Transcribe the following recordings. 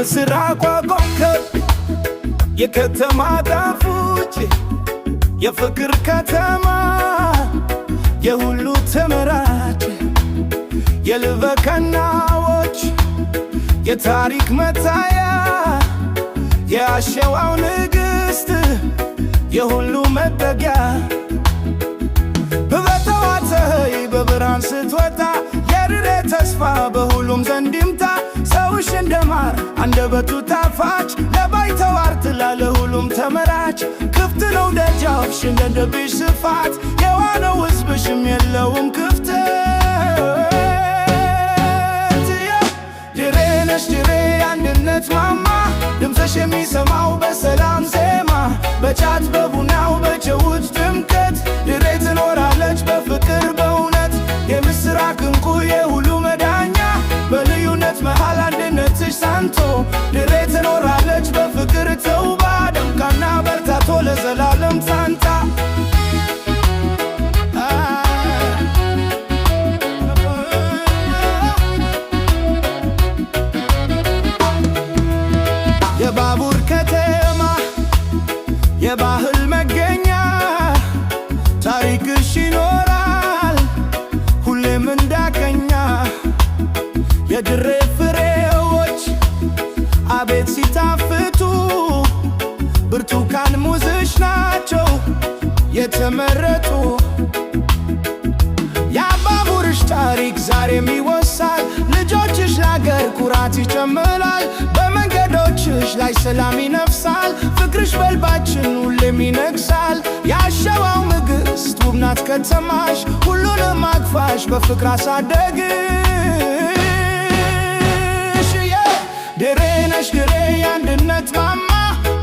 የምስራቋ ኮከብ የከተማ ጣፉጭ የፍቅር ከተማ የሁሉ ተመራጭ የልበቀናዎች የታሪክ መታያ የአሸዋው ንግሥት የሁሉ መጠጊያ በበጠዋተይ በብርሃን ስትወጣ የርሬ ተስፋ በሁሉም ዘንድ ይምታ ሰውሽ እንደማር አንደበቱ ጣፋጭ ለባይተዋር ጥላ ለሁሉም ተመራጭ ክፍት ነው ደጃፍሽ እንደ ልብሽ ስፋት የዋለው ሕዝብሽም የለውም ክፍተት ድሬ ነሽ ድሬ አንድነት ማማ ድምፅሽ የሚሰማው በሰላም ዜማ በጫት በቡናው በጨውት ድምቀት ድሬ ትኖራለች በፍቅር በእውነት የምስራቅ እንቁ የሁሉ መዳኛ በልዩነት መሃል አንድነትሽ ጸንቶ ድሬ ትኖራለች በፍቅር ተውባ ደምቃና በርታቶ ለዘላለም ጸንታ የባቡር ከተማ የባህል መገኛ ታሪክሽ ይኖራል ሁሌም እንዳቀኛ የድሬ ፍሬዎች አቤት ሲጣፍጡ ብርቱካን ሙዝሽ ናቸው የተመረጡ የባቡርሽ ታሪክ ዛሬም ይወሳል ልጆችሽ ለአገር ኩራት ይጨምራል በመንገዶችሽ ላይ ሰላም ይነፍሳል ፍቅርሽ በልባችን ሁሌም ይነግሳል የአሸዋው ንግሥት ውብ ናት ከተማሽ ሁሉንም አቅፋሽ በፍቅር አሳደግሽ ድሬ ነሽ ድሬ የአንድነት ማማ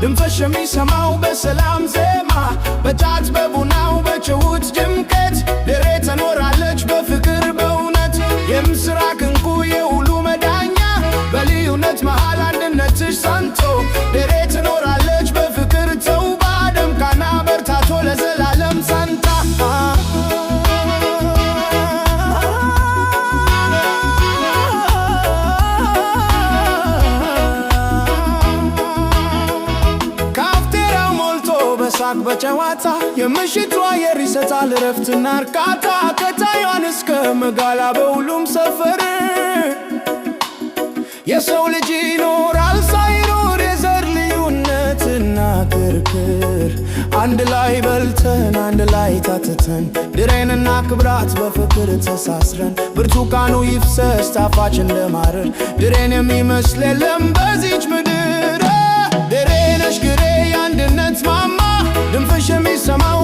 ድምፅሽ የሚሰማው በሰላም ዜማ በጫት በቡናው በጨውት ድምቀት ድሬ ትኖራለች በፍቅር በእውነት የምስራቅ እንቁ የሁሉ መዳኛ በልዩነት መሃል አንድነትሽ ጸንቶ ድሬ ትኖራለች በፍቅር ተውባ ደምቃና በርታቶ ለዘላለም ጸንታ በሳቅ በጨዋታ የምሽቱ አየር ይሰጣል እረፍትና እርካታ ከታይዋን እስከ መጋላ በሁሉም ሰፈር የሰው ልጅ ይኖራል ሳይኖር የዘር ልዩነትና ክርክር አንድ ላይ በልተን አንድ ላይ ታትተን ድሬንና ክብራት በፍቅር ተሳስረን ብርቱካኑ ይፍሰስ ጣፋጭ እንደማረር ድሬን የሚመስል የለም በዚች ምድር ድሬ ነሽ ግሬ የአንድነት ማማ ድምፅሽ የሚሰማው